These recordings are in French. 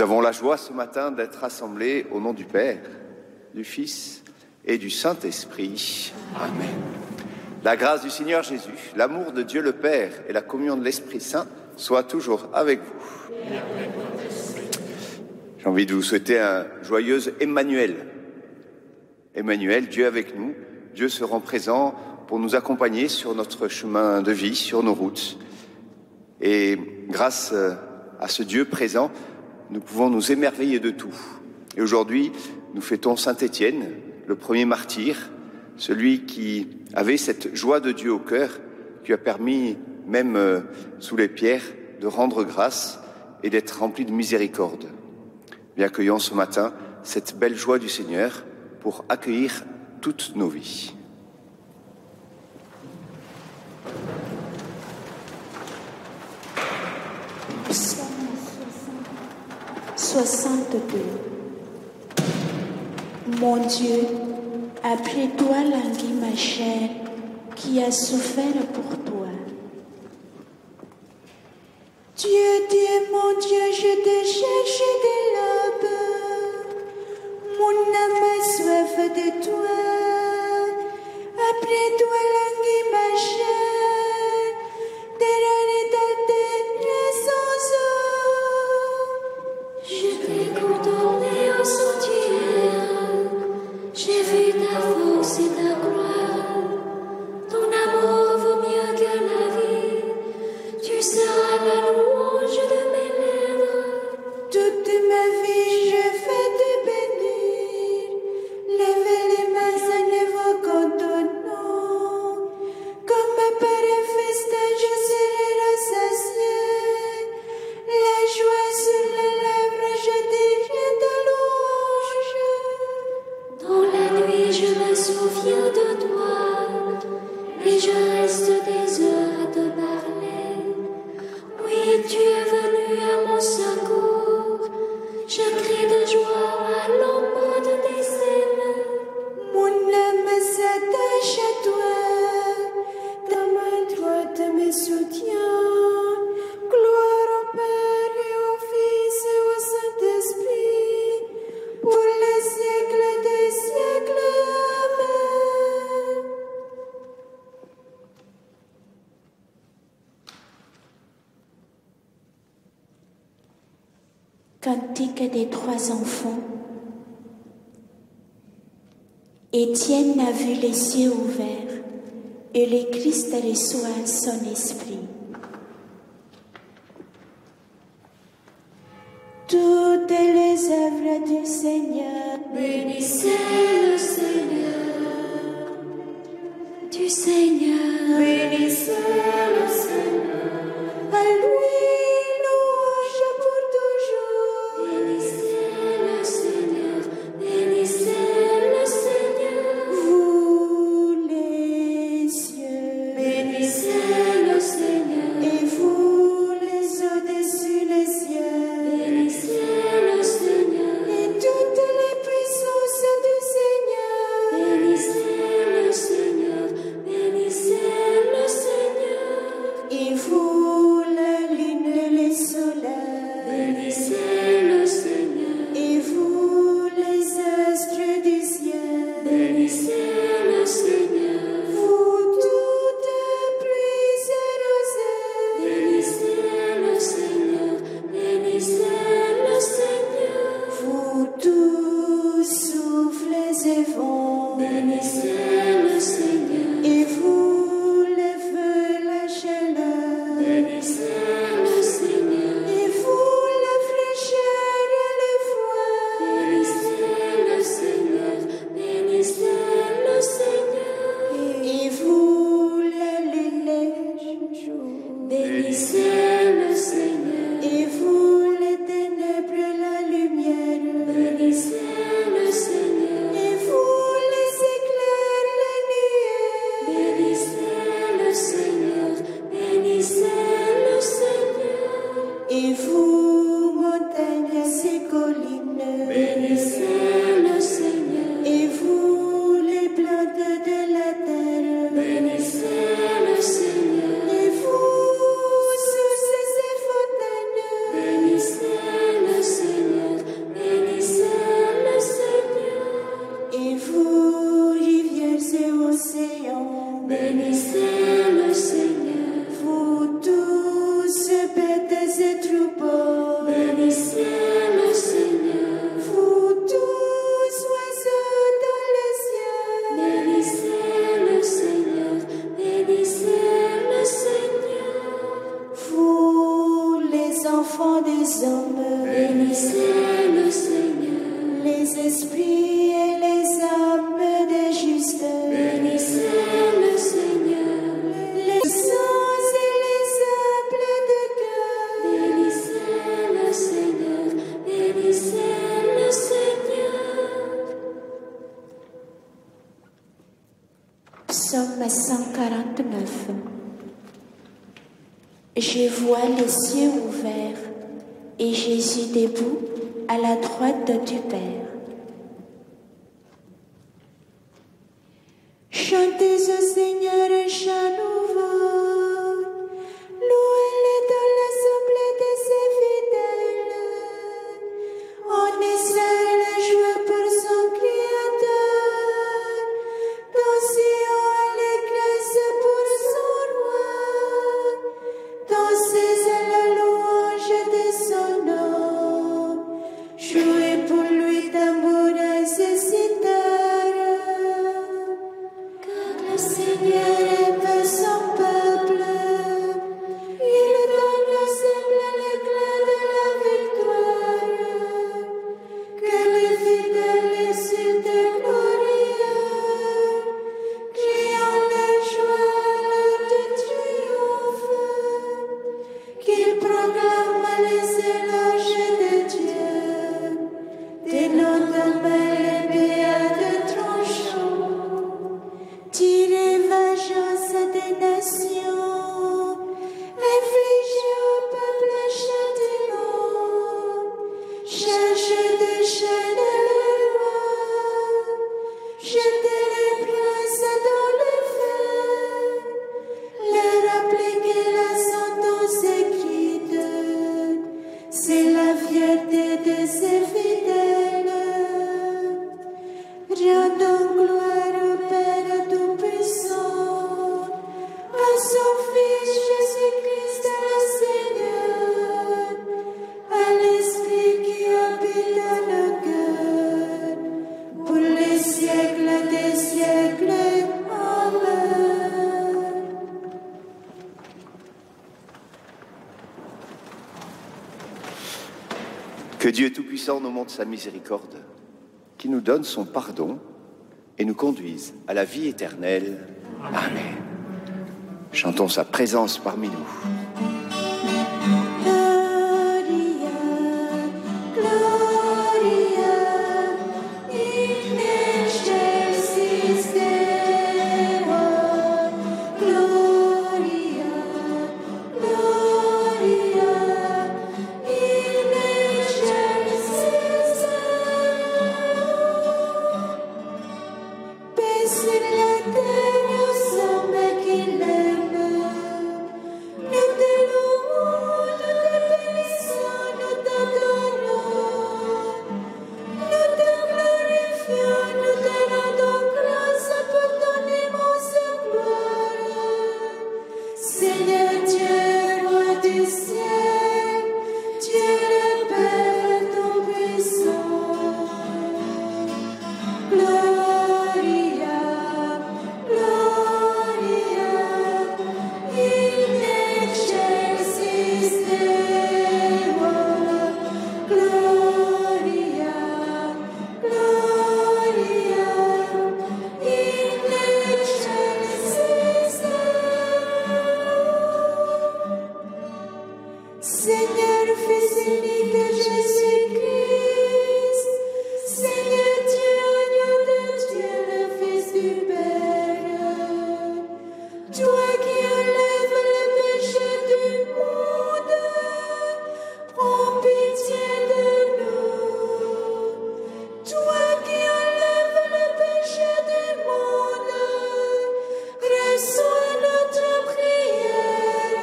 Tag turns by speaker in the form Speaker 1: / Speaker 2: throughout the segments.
Speaker 1: Nous avons la joie ce matin d'être rassemblés au nom du Père, du Fils et du Saint-Esprit. Amen. La grâce du Seigneur Jésus, l'amour de Dieu le Père et la communion de l'Esprit Saint soient toujours avec vous. J'ai envie de vous souhaiter un joyeux Emmanuel. Emmanuel, Dieu avec nous, Dieu se rend présent pour nous accompagner sur notre chemin de vie, sur nos routes. Et grâce à ce Dieu présent, nous pouvons nous émerveiller de tout. Et aujourd'hui, nous fêtons Saint Étienne, le premier martyr, celui qui avait cette joie de Dieu au cœur, qui a permis, même sous les pierres, de rendre grâce et d'être rempli de miséricorde. Bien accueillons ce matin cette belle joie du Seigneur pour accueillir toutes nos vies.
Speaker 2: Psaume 62. Mon Dieu, après toi languit ma chair qui a souffert pour toi. Dieu, Dieu, mon Dieu, je te cherche de l'aube. Mon âme a soif de toi. Après toi languit ma chair, derrière ta tête sans eau.
Speaker 3: Je t'ai condamné au sanctuaire. J'ai vu ta force et ta gloire. Ton amour vaut mieux que la vie. Tu seras la louange de mes lèvres.
Speaker 2: Toute ma vie je vais te bénir. Lève les mains en évoquant ton nom. Comme par un festin je serai rassasié. La joie sur les lèvres, je dirai ta louange.
Speaker 3: Dans la nuit, je me souviens de toi. Et je reste des heures à te parler. Oui, tu es venu à mon secours. Je crie de joie à l'ombre de tes ailes.
Speaker 2: Mon âme s'attache à toi. Ta main droite me soutient. Gloire au Père et au Fils et au Saint-Esprit, pour les siècles des siècles. Amen. Cantique des trois enfants. Étienne a vu les cieux ouverts et le Christ reçoit son esprit. Toutes les œuvres du Seigneur,
Speaker 3: Bénissez le Seigneur. Du Seigneur.
Speaker 2: bénissez le Seigneur. À lui louange pour toujours.
Speaker 3: Bénissez le Seigneur. Bénissez le Seigneur.
Speaker 2: Vous les cieux,
Speaker 3: Bénissez le Seigneur.
Speaker 2: et vous les au-dessus les cieux,
Speaker 3: Bénissez le Seigneur.
Speaker 2: et toutes les puissances du Seigneur.
Speaker 3: Bénissez le Seigneur. Bénissez le Seigneur.
Speaker 2: l'océan.
Speaker 3: Bénissez le Seigneur.
Speaker 2: Vous tous, bêtes et troupeaux.
Speaker 3: Bénissez le Seigneur.
Speaker 2: Vous tous, oiseaux dans les cieux.
Speaker 3: Bénissez le Seigneur. Bénissez le Seigneur.
Speaker 2: Vous, les enfants des hommes.
Speaker 3: Bénissez le Seigneur.
Speaker 2: Les esprits et les âmes des justes.
Speaker 3: Bénissez le Seigneur.
Speaker 2: Les saints et les humbles de cœur.
Speaker 3: Bénissez le Seigneur. Bénissez le Seigneur.
Speaker 2: Psaume 149. Je vois les cieux ouverts et Jésus debout à la droite du Père. Chantez au Seigneur un chant nouveau, louez-le dans l'assemblée de ses fidèles. En Israël, la joie pour son Créateur, dans Sion, l'église pour son roi, dansez à la louange de son nom, jouez pour lui tambourins et cithara. Car le Seigneur aime son peuple, il donne au simple l'éclat de la victoire. Que les fidèles exultent glorieux, criant la joie lors du triomphe, qu'ils proclament les éloges de Dieu, des noms de les béats de tranchants. Tirez vengeance des nations, infligez au peuple châtiment, chargez de chaînes le roi, jetez les princes dans le feu, leur appliquez la sentence écrite, c'est la fierté de ses fidèles. Rendons gloire au Père Tout-Puissant, à son Fils Jésus-Christ le Seigneur, à l'Esprit qui habite dans nos cœurs, pour les siècles des siècles. Amen.
Speaker 1: Que Dieu Tout-Puissant nous montre sa miséricorde, qui nous donne son pardon et nous conduise à la vie éternelle. Amen. Chantons sa présence parmi nous.
Speaker 2: Gloria, Gloria, in excelsis Deo. Gloria, Gloria, in excelsis Deo. Paix sur la terre aux hommes qui l'aiment. Nous te louons, nous te bénissons, nous t'adorons. Nous te glorifions, nous te rendons grâce pour ton immense gloire. Seigneur Dieu, roi du ciel, Dieu le Père Tout-Puissant. Gloria, Gloria, in excelsis Deo. Gloria, Gloria, in excelsis Deo. Seigneur, Fils unique de Jésus-Christ, Seigneur Dieu, agneau de Dieu, le Fils du Père, toi qui enlèves le péché du monde, prends pitié de nous. Toi qui enlèves le péché du monde, reçois notre prière.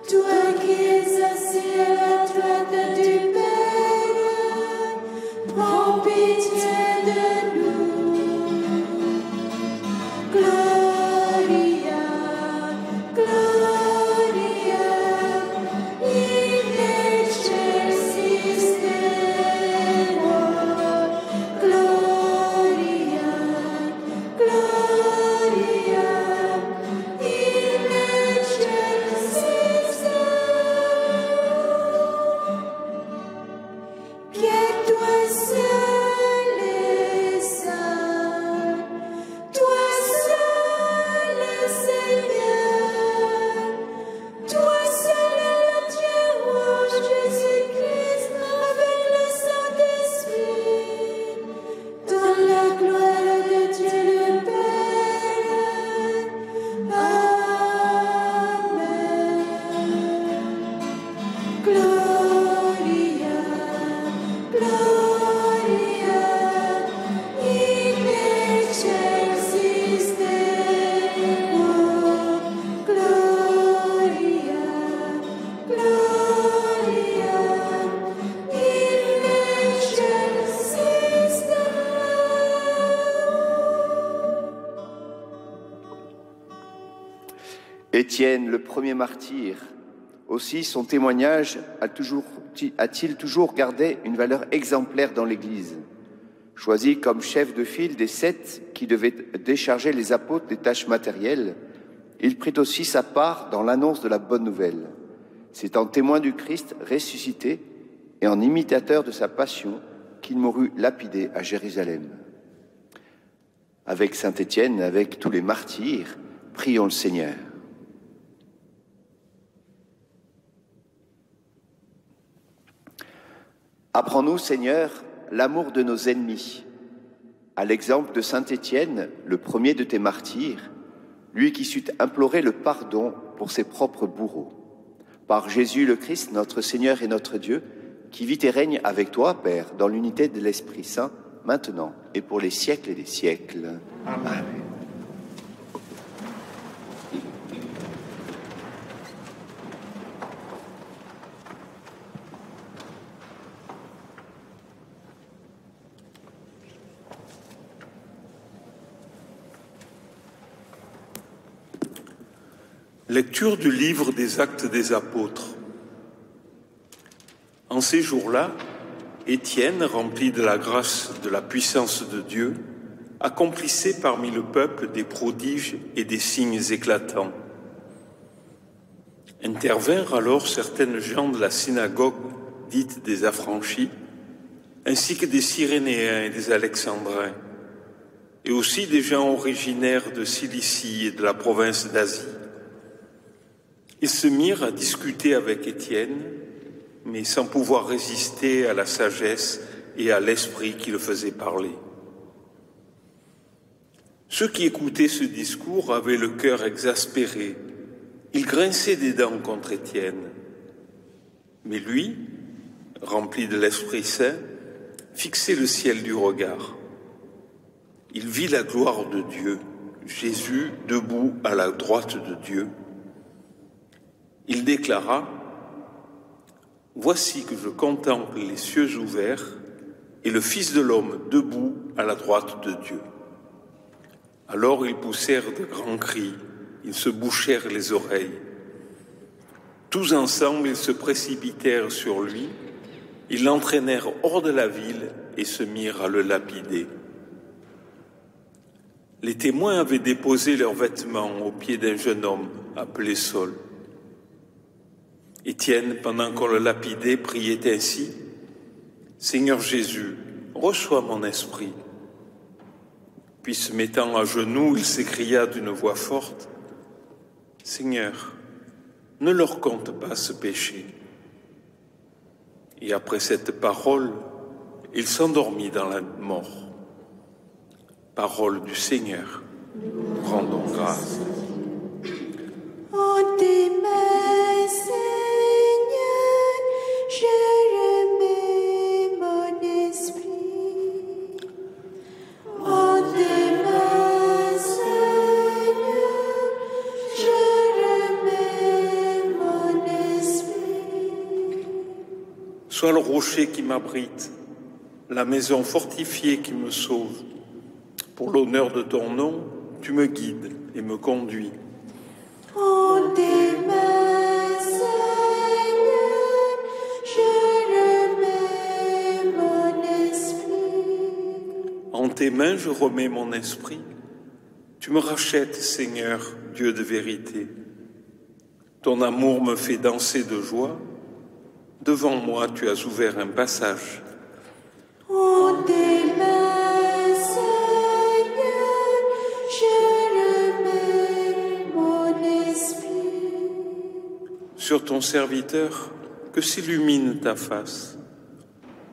Speaker 2: Toi qui es assis à la droite du Père, prends pitié de nous.
Speaker 1: Étienne, le premier martyr, aussi son témoignage a-t-il toujours gardé une valeur exemplaire dans l'Église. Choisi comme chef de file des 7 qui devaient décharger les apôtres des tâches matérielles, il prit aussi sa part dans l'annonce de la bonne nouvelle. C'est en témoin du Christ ressuscité et en imitateur de sa passion qu'il mourut lapidé à Jérusalem. Avec saint Étienne, avec tous les martyrs, prions le Seigneur. Apprends-nous, Seigneur, l'amour de nos ennemis, à l'exemple de saint Étienne, le premier de tes martyrs, lui qui sut implorer le pardon pour ses propres bourreaux. Par Jésus le Christ, notre Seigneur et notre Dieu, qui vit et règne avec toi, Père, dans l'unité de l'Esprit Saint, maintenant et pour les siècles des siècles. Amen.
Speaker 4: Lecture du livre des Actes des Apôtres. En ces jours-là, Étienne, rempli de la grâce de la puissance de Dieu, accomplissait parmi le peuple des prodiges et des signes éclatants. Intervinrent alors certaines gens de la synagogue dite des Affranchis, ainsi que des Cyrénéens et des Alexandrins, et aussi des gens originaires de Cilicie et de la province d'Asie. Ils se mirent à discuter avec Étienne, mais sans pouvoir résister à la sagesse et à l'esprit qui le faisait parler. Ceux qui écoutaient ce discours avaient le cœur exaspéré. Ils grinçaient des dents contre Étienne. Mais lui, rempli de l'Esprit Saint, fixait le ciel du regard. Il vit la gloire de Dieu, Jésus debout à la droite de Dieu. Il déclara « Voici que je contemple les cieux ouverts et le Fils de l'homme debout à la droite de Dieu. » Alors ils poussèrent de grands cris, ils se bouchèrent les oreilles. Tous ensemble, ils se précipitèrent sur lui, ils l'entraînèrent hors de la ville et se mirent à le lapider. Les témoins avaient déposé leurs vêtements aux pieds d'un jeune homme appelé Saul. Étienne, pendant qu'on le lapidait, priait ainsi « Seigneur Jésus, reçois mon esprit. » Puis se mettant à genoux, il s'écria d'une voix forte « Seigneur, ne leur compte pas ce péché. » Et après cette parole, il s'endormit dans la mort. Parole du Seigneur. Rendons grâce.
Speaker 2: En tes mains, Seigneur, je remets mon esprit. En tes mains, Seigneur, je remets mon esprit.
Speaker 4: Sois le rocher qui m'abrite, la maison fortifiée qui me sauve. Pour l'honneur de ton nom, tu me guides et me conduis.
Speaker 2: En tes mains, Seigneur, je remets mon esprit.
Speaker 4: En tes mains, je remets mon esprit. Tu me rachètes, Seigneur, Dieu de vérité. Ton amour me fait danser de joie. Devant moi, tu as ouvert un passage.
Speaker 2: En tes mains, Seigneur, je remets mon esprit.
Speaker 4: Sur ton serviteur, que s'illumine ta face.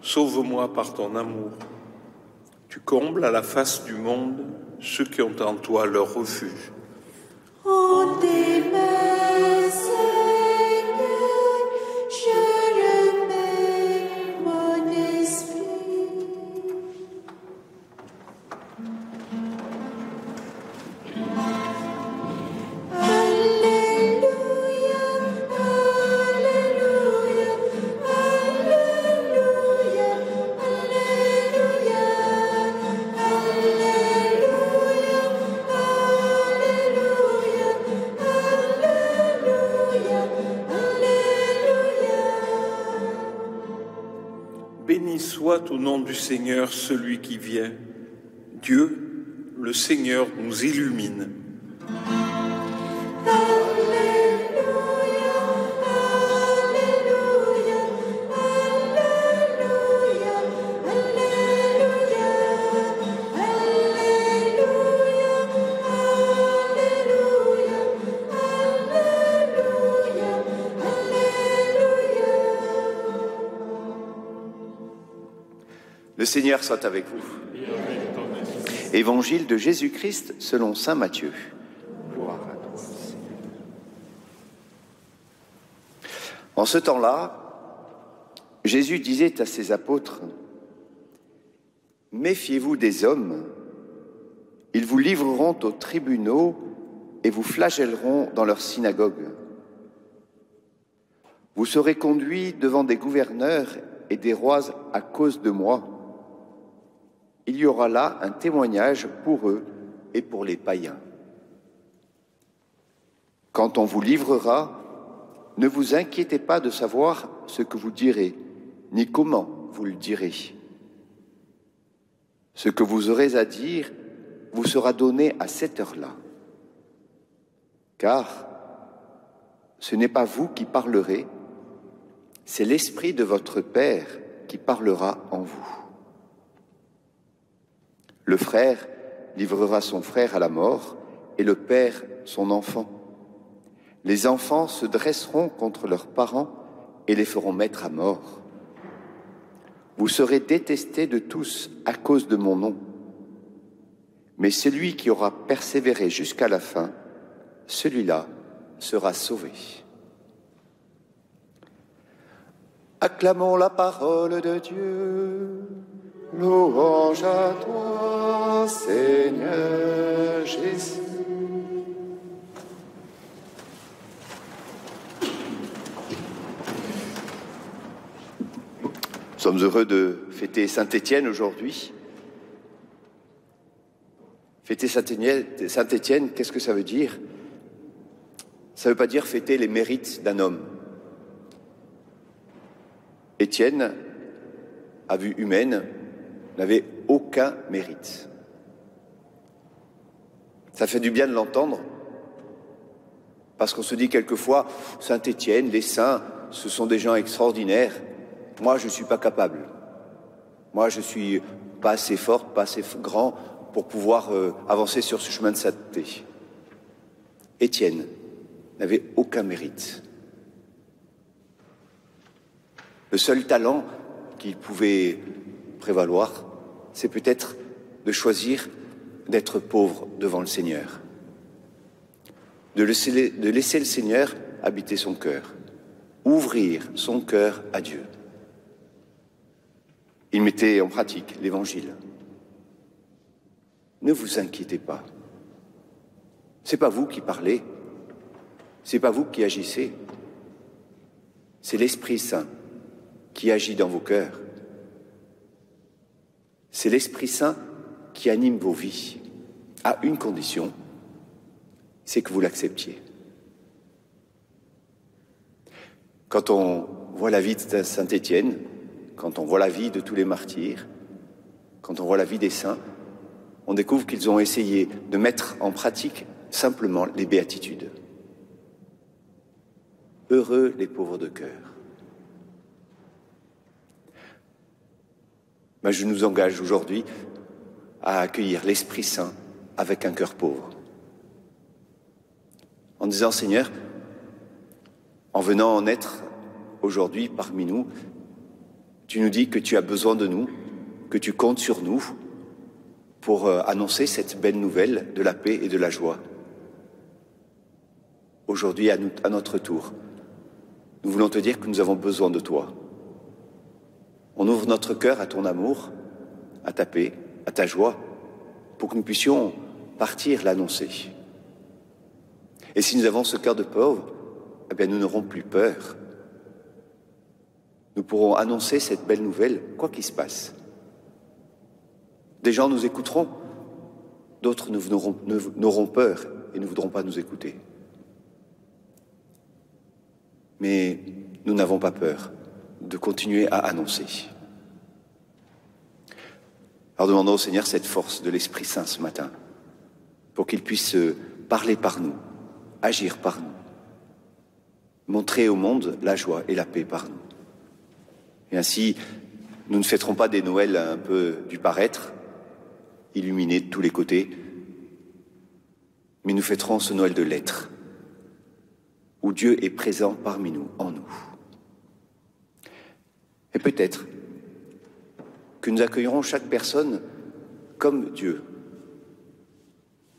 Speaker 4: Sauve-moi par ton amour. Tu combles à la face du monde ceux qui ont en toi leur refuge.
Speaker 2: En tes mains, Seigneur, je remets mon esprit. Alléluia, Alléluia, Alléluia, Alléluia, Alléluia, Alléluia,
Speaker 4: soit au nom du Seigneur celui qui vient. Dieu, le Seigneur, nous illumine.
Speaker 1: Le Seigneur soit avec vous. Évangile de Jésus-Christ selon saint Matthieu. Gloire à toi. En ce temps-là, Jésus disait à ses apôtres, « Méfiez-vous des hommes, ils vous livreront aux tribunaux et vous flagelleront dans leurs synagogues. Vous serez conduits devant des gouverneurs et des rois à cause de moi. Il y aura là un témoignage pour eux et pour les païens. Quand on vous livrera, ne vous inquiétez pas de savoir ce que vous direz, ni comment vous le direz. Ce que vous aurez à dire vous sera donné à cette heure-là. Car ce n'est pas vous qui parlerez, c'est l'Esprit de votre Père qui parlera en vous. Le frère livrera son frère à la mort et le père son enfant. Les enfants se dresseront contre leurs parents et les feront mettre à mort. Vous serez détestés de tous à cause de mon nom. Mais celui qui aura persévéré jusqu'à la fin, celui-là sera sauvé. Acclamons la parole de Dieu. Louange à toi, Seigneur Jésus. Nous sommes heureux de fêter Saint-Étienne aujourd'hui. Fêter Saint-Étienne, qu'est-ce que ça veut dire? Ça ne veut pas dire fêter les mérites d'un homme. Étienne, à vue humaine, n'avait aucun mérite. Ça fait du bien de l'entendre, parce qu'on se dit quelquefois, Saint-Étienne, les saints, ce sont des gens extraordinaires. Moi, je ne suis pas capable. Moi, je ne suis pas assez fort, pas assez grand pour pouvoir avancer sur ce chemin de sainteté. Étienne n'avait aucun mérite. Le seul talent qu'il pouvait prévaloir, c'est peut-être de choisir d'être pauvre devant le Seigneur, de laisser le Seigneur habiter son cœur, ouvrir son cœur à Dieu. Il mettait en pratique l'Évangile. Ne vous inquiétez pas. C'est pas vous qui parlez, c'est pas vous qui agissez, c'est l'Esprit Saint qui agit dans vos cœurs. C'est l'Esprit Saint qui anime vos vies, à une condition, c'est que vous l'acceptiez. Quand on voit la vie de Saint-Étienne, quand on voit la vie de tous les martyrs, quand on voit la vie des saints, on découvre qu'ils ont essayé de mettre en pratique simplement les béatitudes. Heureux les pauvres de cœur. Ben, je nous engage aujourd'hui à accueillir l'Esprit Saint avec un cœur pauvre. En disant, Seigneur, en venant en être aujourd'hui parmi nous, tu nous dis que tu as besoin de nous, que tu comptes sur nous pour annoncer cette belle nouvelle de la paix et de la joie. Aujourd'hui, à notre tour, nous voulons te dire que nous avons besoin de toi. On ouvre notre cœur à ton amour, à ta paix, à ta joie, pour que nous puissions partir l'annoncer. Et si nous avons ce cœur de pauvre, eh bien nous n'aurons plus peur. Nous pourrons annoncer cette belle nouvelle, quoi qu'il se passe. Des gens nous écouteront, d'autres n'auront peur et ne voudront pas nous écouter. Mais nous n'avons pas peur de continuer à annoncer. Alors demandons au Seigneur cette force de l'Esprit Saint ce matin, pour qu'il puisse parler par nous, agir par nous, montrer au monde la joie et la paix par nous. Et ainsi, nous ne fêterons pas des Noëls un peu du paraître, illuminés de tous les côtés, mais nous fêterons ce Noël de l'être, où Dieu est présent parmi nous, en nous. Et peut-être que nous accueillerons chaque personne comme Dieu.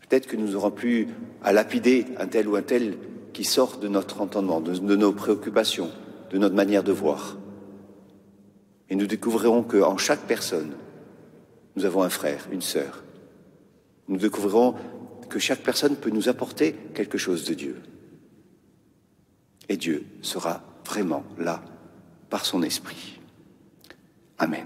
Speaker 1: Peut-être que nous n'aurons plus à lapider un tel ou un tel qui sort de notre entendement, de nos préoccupations, de notre manière de voir. Et nous découvrirons qu'en chaque personne, nous avons un frère, une sœur. Nous découvrirons que chaque personne peut nous apporter quelque chose de Dieu. Et Dieu sera vraiment là, par son esprit. Amen.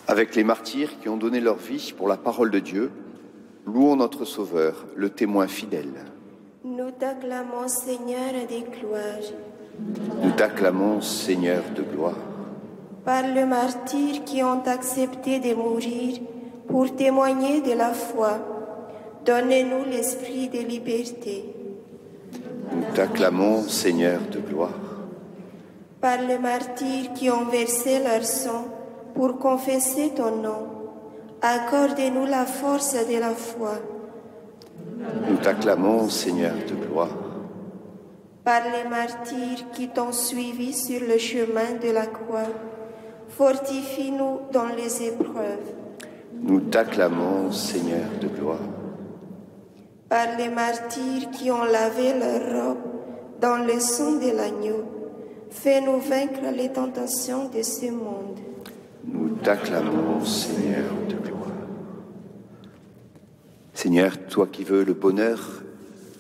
Speaker 1: Avec les martyrs qui ont donné leur vie pour la parole de Dieu, louons notre Sauveur, le témoin fidèle.
Speaker 2: Nous t'acclamons, Seigneur des gloires.
Speaker 1: Nous t'acclamons, Seigneur de gloire.
Speaker 2: Par les martyrs qui ont accepté de mourir pour témoigner de la foi, donnez-nous l'esprit de liberté.
Speaker 1: Nous t'acclamons, Seigneur de gloire.
Speaker 2: Par les martyrs qui ont versé leur sang pour confesser ton nom, accorde-nous la force de la foi.
Speaker 1: Nous t'acclamons, Seigneur de gloire.
Speaker 2: Par les martyrs qui t'ont suivi sur le chemin de la croix, fortifie-nous dans les épreuves.
Speaker 1: Nous t'acclamons, Seigneur de gloire.
Speaker 2: Par les martyrs qui ont lavé leurs robes dans le sang de l'agneau, fais-nous vaincre les tentations de ce monde.
Speaker 1: Nous t'acclamons, Seigneur de gloire. Seigneur, toi qui veux le bonheur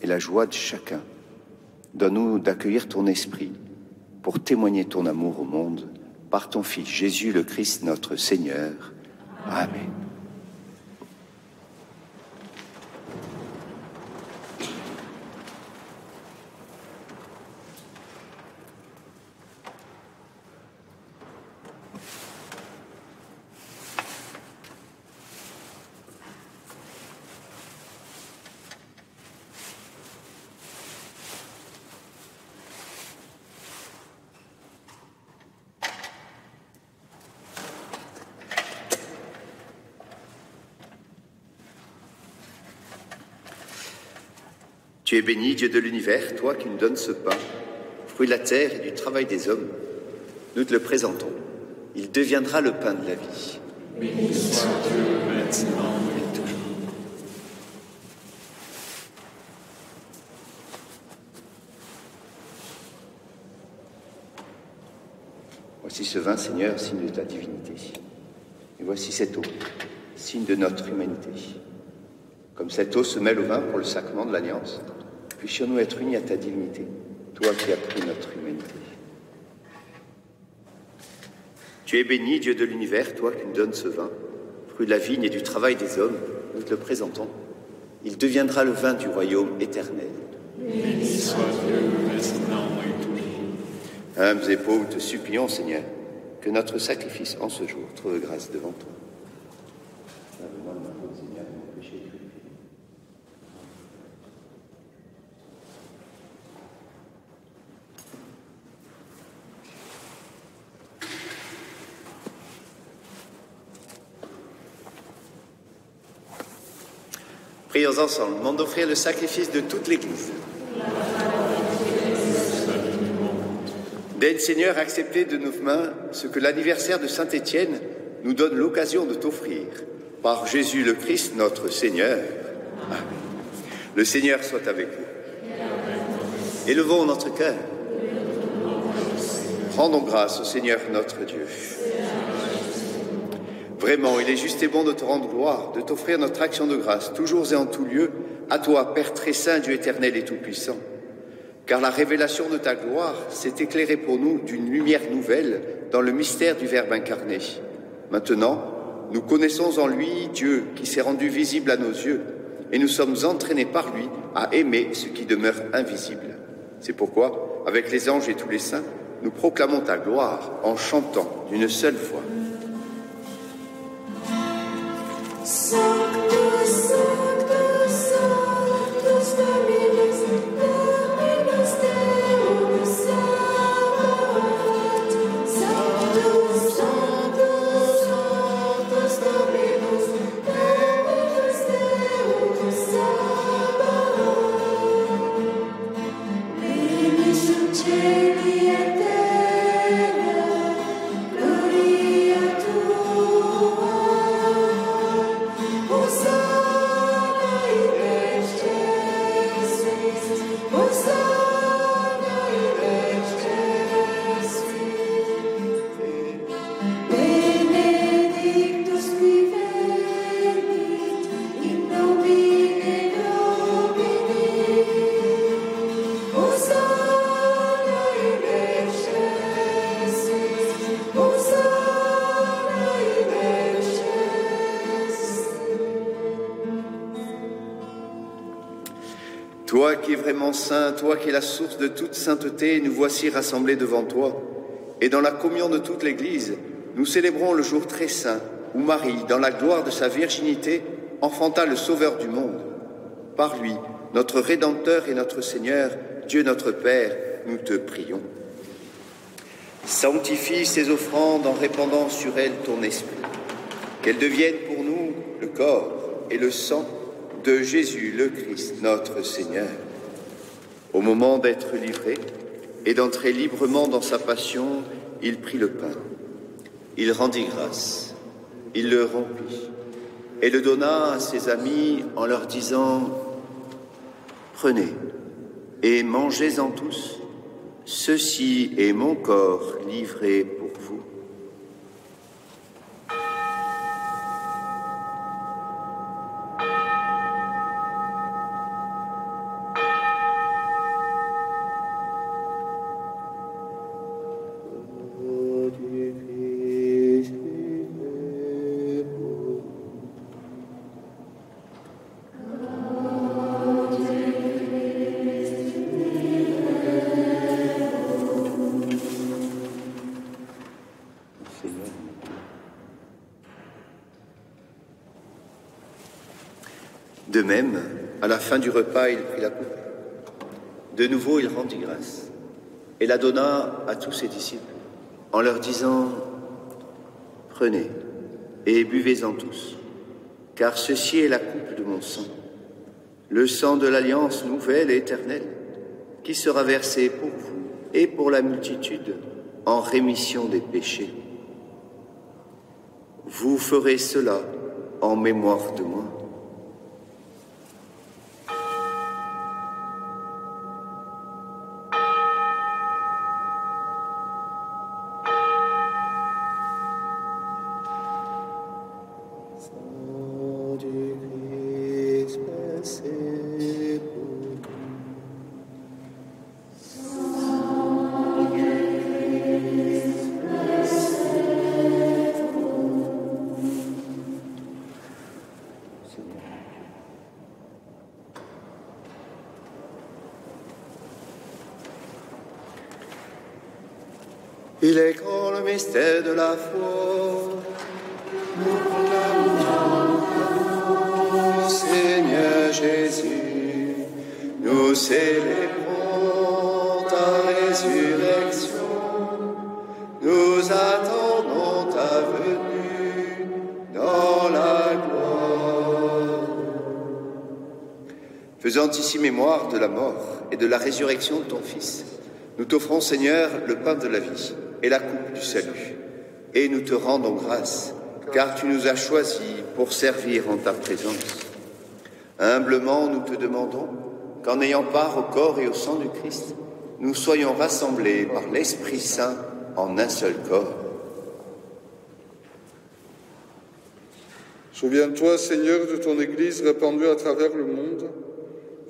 Speaker 1: et la joie de chacun, donne-nous d'accueillir ton esprit pour témoigner ton amour au monde par ton Fils Jésus le Christ notre Seigneur. Amen. Tu es béni, Dieu de l'univers, toi qui nous donnes ce pain, fruit de la terre et du travail des hommes. Nous te le présentons. Il deviendra le pain de la vie.
Speaker 5: Béni soit Dieu maintenant et toujours.
Speaker 1: Voici ce vin, Seigneur, signe de ta divinité. Et voici cette eau, signe de notre humanité. Comme cette eau se mêle au vin pour le sacrement de l'Alliance, puissions-nous être unis à ta divinité, toi qui as pris notre humanité. Tu es béni, Dieu de l'univers, toi qui nous donnes ce vin, fruit de la vigne et du travail des hommes, nous te le présentons. Il deviendra le vin du royaume éternel.
Speaker 5: Béni soit Dieu maintenant et toujours.
Speaker 1: Humbles et pauvres, te supplions, Seigneur, que notre sacrifice en ce jour trouve grâce devant toi. Lave-moi de ma faute, Seigneur, mon péché. Prions ensemble, demandons d'offrir le sacrifice de toute l'Église. Daigne, Seigneur, accepter de nos mains ce que l'anniversaire de Saint-Étienne nous donne l'occasion de t'offrir. Par Jésus le Christ, notre Seigneur. Amen. Le Seigneur soit avec vous. Élevons notre cœur. Rendons grâce au Seigneur notre Dieu. Vraiment, il est juste et bon de te rendre gloire, de t'offrir notre action de grâce, toujours et en tout lieu, à toi, Père très saint, Dieu éternel et tout-puissant. Car la révélation de ta gloire s'est éclairée pour nous d'une lumière nouvelle dans le mystère du Verbe incarné. Maintenant, nous connaissons en lui Dieu qui s'est rendu visible à nos yeux, et nous sommes entraînés par lui à aimer ce qui demeure invisible. C'est pourquoi, avec les anges et tous les saints, nous proclamons ta gloire en chantant d'une seule voix.
Speaker 2: Sanctus, Sanctus, Sanctus Dominus, Dominus Deus Sabaoth. Sanctus, Sanctus, Sanctus Dominus, Dominus Deus Sabaoth. Benedictum Caeli et terra, gloria tua. Hosanna in excelsis, Hosanna in excelsis. Benedictus qui venit in nomine Domini. Hosanna in excelsis, Hosanna in excelsis.
Speaker 1: Toi qui es vraiment saint, toi qui es la source de toute sainteté, nous voici rassemblés devant toi. Et dans la communion de toute l'Église, nous célébrons le jour très saint où Marie, dans la gloire de sa virginité, enfanta le Sauveur du monde. Par lui, notre Rédempteur et notre Seigneur, Dieu notre Père, nous te prions. Sanctifie ces offrandes en répandant sur elles ton esprit. Qu'elles deviennent pour nous le corps et le sang de Jésus le Christ, notre Seigneur. Au moment d'être livré et d'entrer librement dans sa passion, il prit le pain. Il rendit grâce, il le rompit et le donna à ses amis en leur disant « Prenez et mangez-en tous, ceci est mon corps livré pour vous. » De même, à la fin du repas, il prit la coupe. De nouveau, il rendit grâce et la donna à tous ses disciples en leur disant « Prenez et buvez-en tous, car ceci est la coupe de mon sang, le sang de l'alliance nouvelle et éternelle, qui sera versé pour vous et pour la multitude en rémission des péchés. Vous ferez cela en mémoire de moi. » Il est grand le mystère de la foi. Seigneur Jésus, nous célébrons ta résurrection. Nous attendons ta venue dans la gloire. Faisant ici mémoire de la mort et de la résurrection de ton Fils, Nous t'offrons, Seigneur, le pain de la vie et la coupe du salut. Et nous te rendons grâce, car tu nous as choisis pour servir en ta présence. Humblement, nous te demandons qu'en ayant part au corps et au sang du Christ, nous soyons rassemblés par l'Esprit Saint en un seul corps.
Speaker 6: Souviens-toi, Seigneur, de ton Église répandue à travers le monde.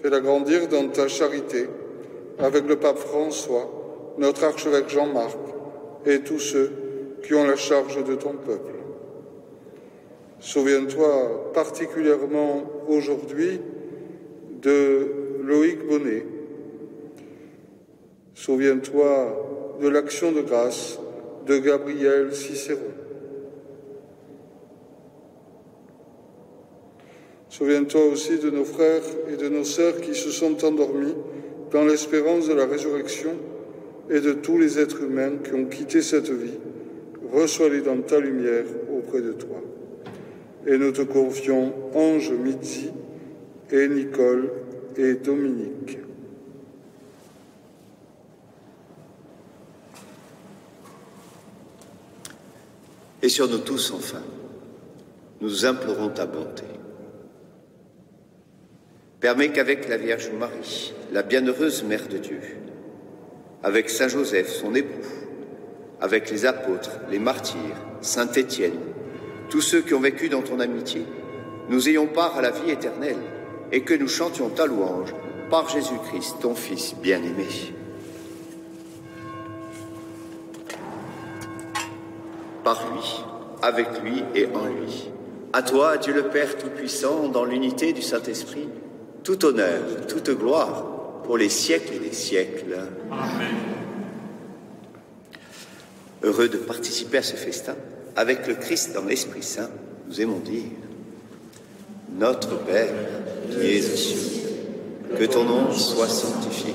Speaker 6: Fais-la grandir dans ta charité, avec le pape François, notre archevêque Jean-Marc, et tous ceux qui ont la charge de ton peuple. Souviens-toi particulièrement aujourd'hui de Loïc Bonnet. Souviens-toi de l'action de grâce de Gabriel Cicéron. Souviens-toi aussi de nos frères et de nos sœurs qui se sont endormis dans l'espérance de la résurrection et de tous les êtres humains qui ont quitté cette vie. Reçois-les dans ta lumière auprès de toi. Et nous te confions Ange Mitzi et Nicole et Dominique.
Speaker 1: Et sur nous tous, enfin, nous implorons ta bonté. Permets qu'avec la Vierge Marie, la bienheureuse Mère de Dieu, avec Saint Joseph, son époux, avec les apôtres, les martyrs, Saint Étienne, tous ceux qui ont vécu dans ton amitié, nous ayons part à la vie éternelle et que nous chantions ta louange par Jésus-Christ, ton Fils bien-aimé. Par lui, avec lui et en lui. À toi, Dieu le Père Tout-Puissant, dans l'unité du Saint-Esprit, tout honneur, toute gloire, pour les siècles des siècles.
Speaker 5: Amen.
Speaker 1: Heureux de participer à ce festin, avec le Christ dans l'Esprit Saint, nous aimons dire: Notre Père, qui es aux cieux, que ton nom soit sanctifié,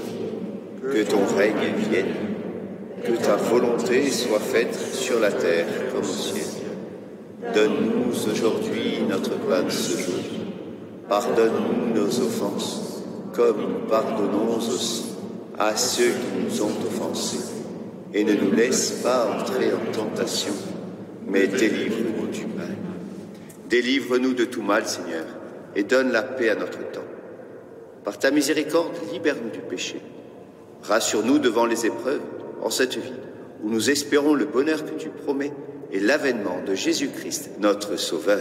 Speaker 1: que ton règne vienne, que ta volonté soit faite sur la terre comme au ciel. Donne-nous aujourd'hui notre pain de ce jour. Pardonne-nous nos offenses, comme nous pardonnons aussi à ceux qui nous ont offensés. Et ne nous laisse pas entrer en tentation, mais délivre-nous du mal. Délivre-nous de tout mal, Seigneur, et donne la paix à notre temps. Par ta miséricorde, libère-nous du péché. Rassure-nous devant les épreuves en cette vie, où nous espérons le bonheur que tu promets et l'avènement de Jésus-Christ, notre Sauveur.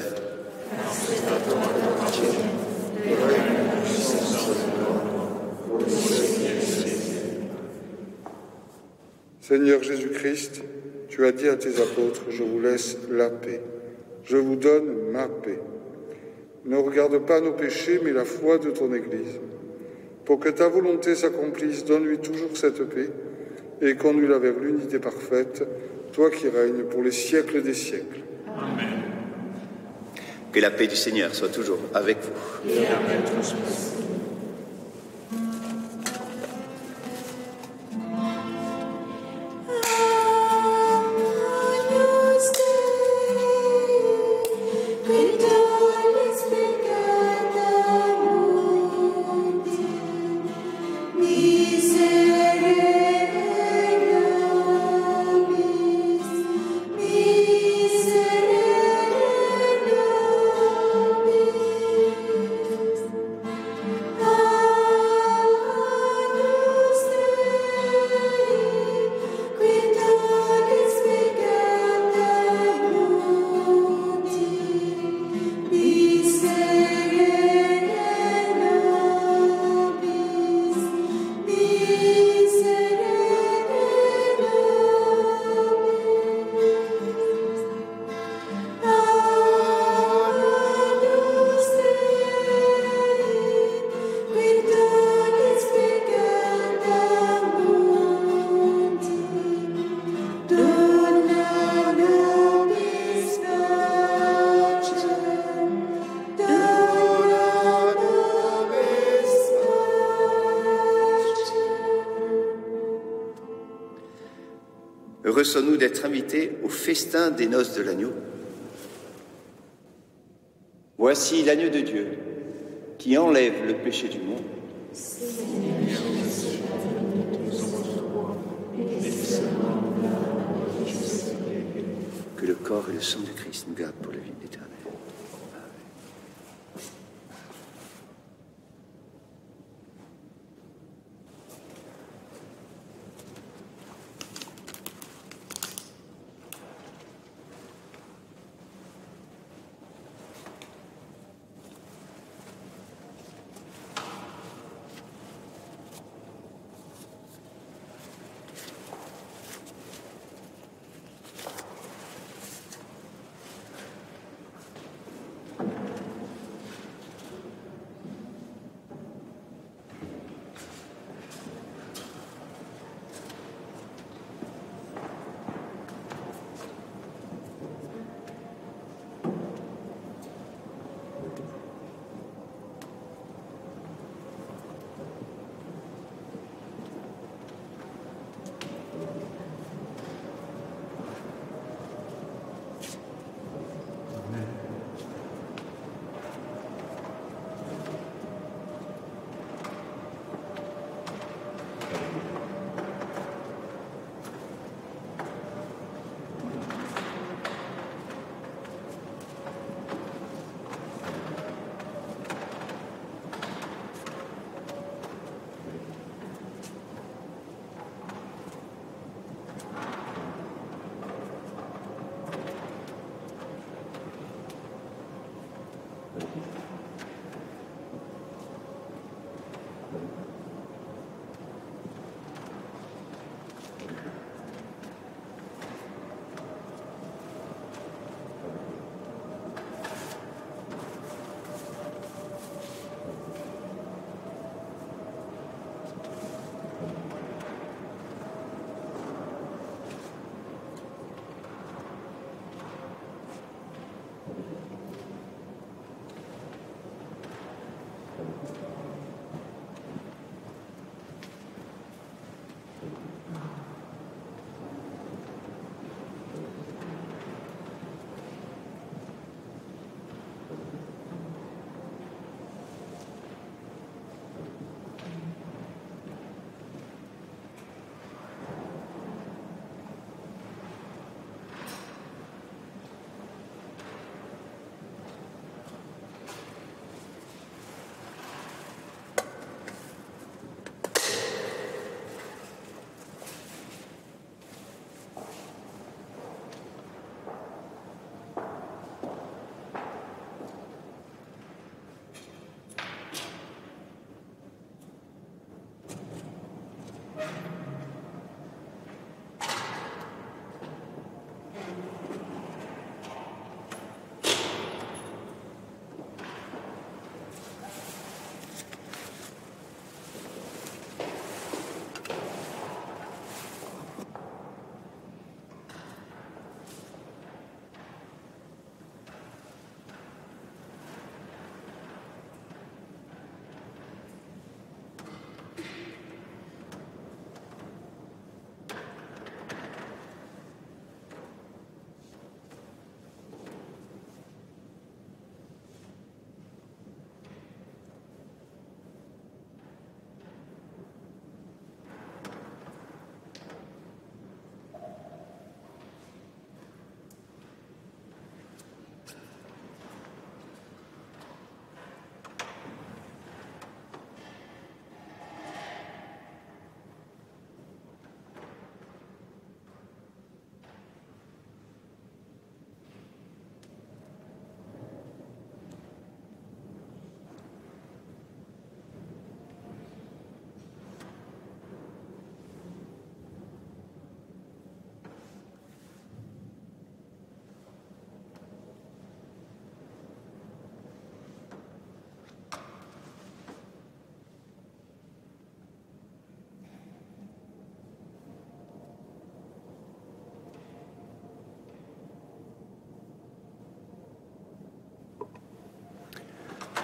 Speaker 6: Seigneur Jésus-Christ, tu as dit à tes apôtres, je vous laisse la paix, je vous donne ma paix. Ne regarde pas nos péchés, mais la foi de ton Église. Pour que ta volonté s'accomplisse, donne-lui toujours cette paix et conduis-la vers l'unité parfaite, toi qui règnes pour les siècles des siècles.
Speaker 5: Amen.
Speaker 1: Que la paix du Seigneur soit toujours avec vous.
Speaker 5: Et avec ton esprit.
Speaker 1: Heureux sommes-nous d'être invités au festin des noces de l'agneau. Voici l'agneau de Dieu qui enlève le péché du monde.
Speaker 5: Seigneur, je suis à ton retour,
Speaker 1: Que le corps et le sang du Christ nous gardent pour la vie éternelle.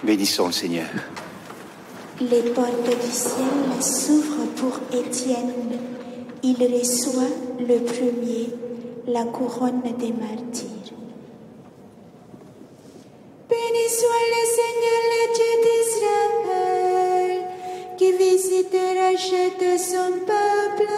Speaker 1: Bénissons le Seigneur.
Speaker 2: Les portes du ciel s'ouvrent pour Étienne. Il reçoit le premier la couronne des martyrs. Béni soit le Seigneur, le Dieu d'Israël, qui visite et rachète son peuple,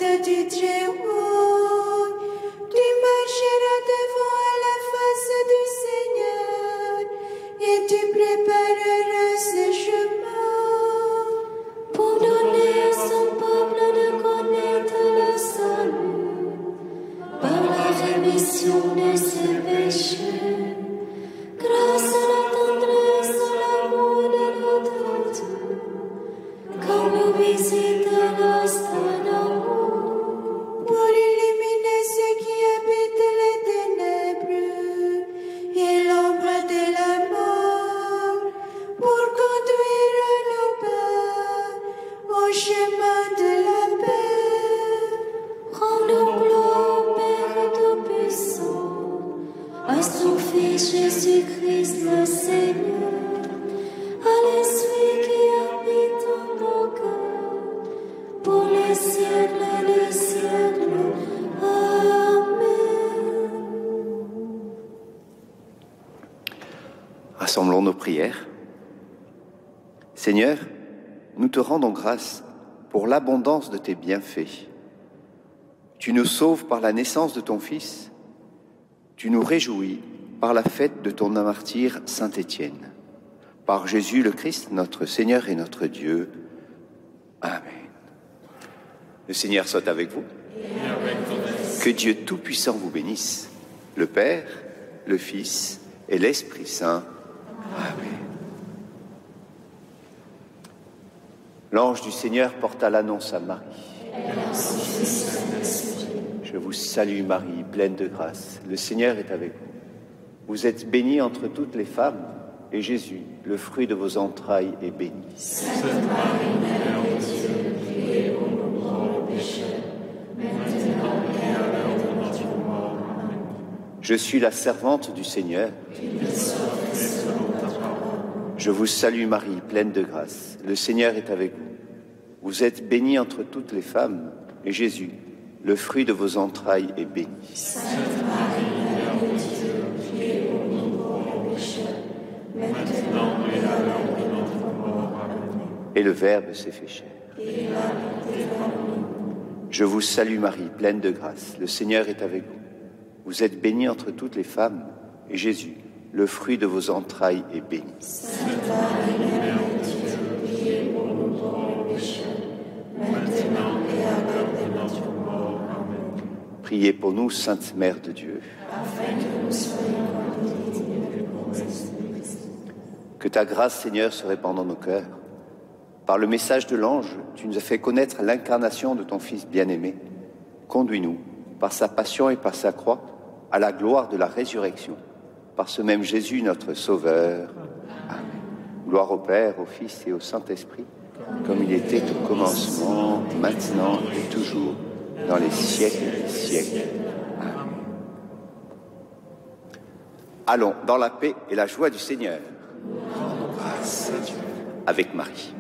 Speaker 2: droite du Très-Haut. Tu marcheras devant à la face du Seigneur et tu prépareras ses chemins.
Speaker 3: Pour donner à son peuple de connaître le salut par la rémission de ses péchés, grâce à la tendresse, à l'amour de notre Dieu, quand nous visite l'instant d'amour.
Speaker 2: Pour illuminer ceux qui habitent les ténèbres et l'ombre de la mort, pour conduire nos pas au chemin de la paix.
Speaker 3: Rendons gloire au Père Tout-Puissant, à son Fils Jésus-Christ le Seigneur, à l'Esprit qui habite en nos cœurs, pour les siècles des siècles. Amen.
Speaker 1: Rassemblons nos prières. Seigneur, nous te rendons grâce pour l'abondance de tes bienfaits. Tu nous sauves par la naissance de ton Fils. Tu nous réjouis par la fête de ton martyr Saint Étienne. Par Jésus le Christ, notre Seigneur et notre Dieu. Amen. Le Seigneur soit avec vous. Que Dieu Tout-Puissant vous bénisse, le Père, le Fils et l'Esprit Saint. Amen. L'ange du Seigneur porta l'annonce à Marie. Je vous salue Marie, pleine de grâce. Le Seigneur est avec vous. Vous êtes bénie entre toutes les femmes, et Jésus, le fruit de vos entrailles, est béni.
Speaker 3: Sainte Marie, Mère de Dieu, priez pour nous pauvres pécheurs, maintenant et à l'heure de notre mort. Amen.
Speaker 1: Je suis la servante du Seigneur. Je vous salue Marie, pleine de grâce. Le Seigneur est avec vous. Vous êtes bénie entre toutes les femmes, et Jésus, le fruit de vos entrailles, est béni.
Speaker 3: Sainte Marie, Mère de Dieu, priez pour nous pauvres pécheurs, maintenant et à l'heure de notre mort. Amen.
Speaker 1: Et le Verbe s'est fait chair. Je vous salue Marie, pleine de grâce. Le Seigneur est avec vous. Vous êtes bénie entre toutes les femmes, et Jésus, le fruit de vos entrailles, est béni.
Speaker 3: Sainte Marie, Mère de Dieu, priez pour nous pauvres pécheurs, maintenant et à l'heure de notre mort. Amen.
Speaker 1: Priez pour nous, Sainte Mère de Dieu.
Speaker 3: Afin que nous soyons remplis de promesses de Christ.
Speaker 1: Que ta grâce, Seigneur, se répande dans nos cœurs. Par le message de l'ange, tu nous as fait connaître l'incarnation de ton Fils bien-aimé. Conduis-nous, par sa passion et par sa croix, à la gloire de la résurrection. Par ce même Jésus, notre Sauveur. Amen. Gloire au Père, au Fils et au Saint-Esprit, comme il était au commencement, maintenant et toujours, dans les siècles des siècles. Amen. Allons dans la paix et la joie du Seigneur. Rendons grâce à Dieu avec Marie.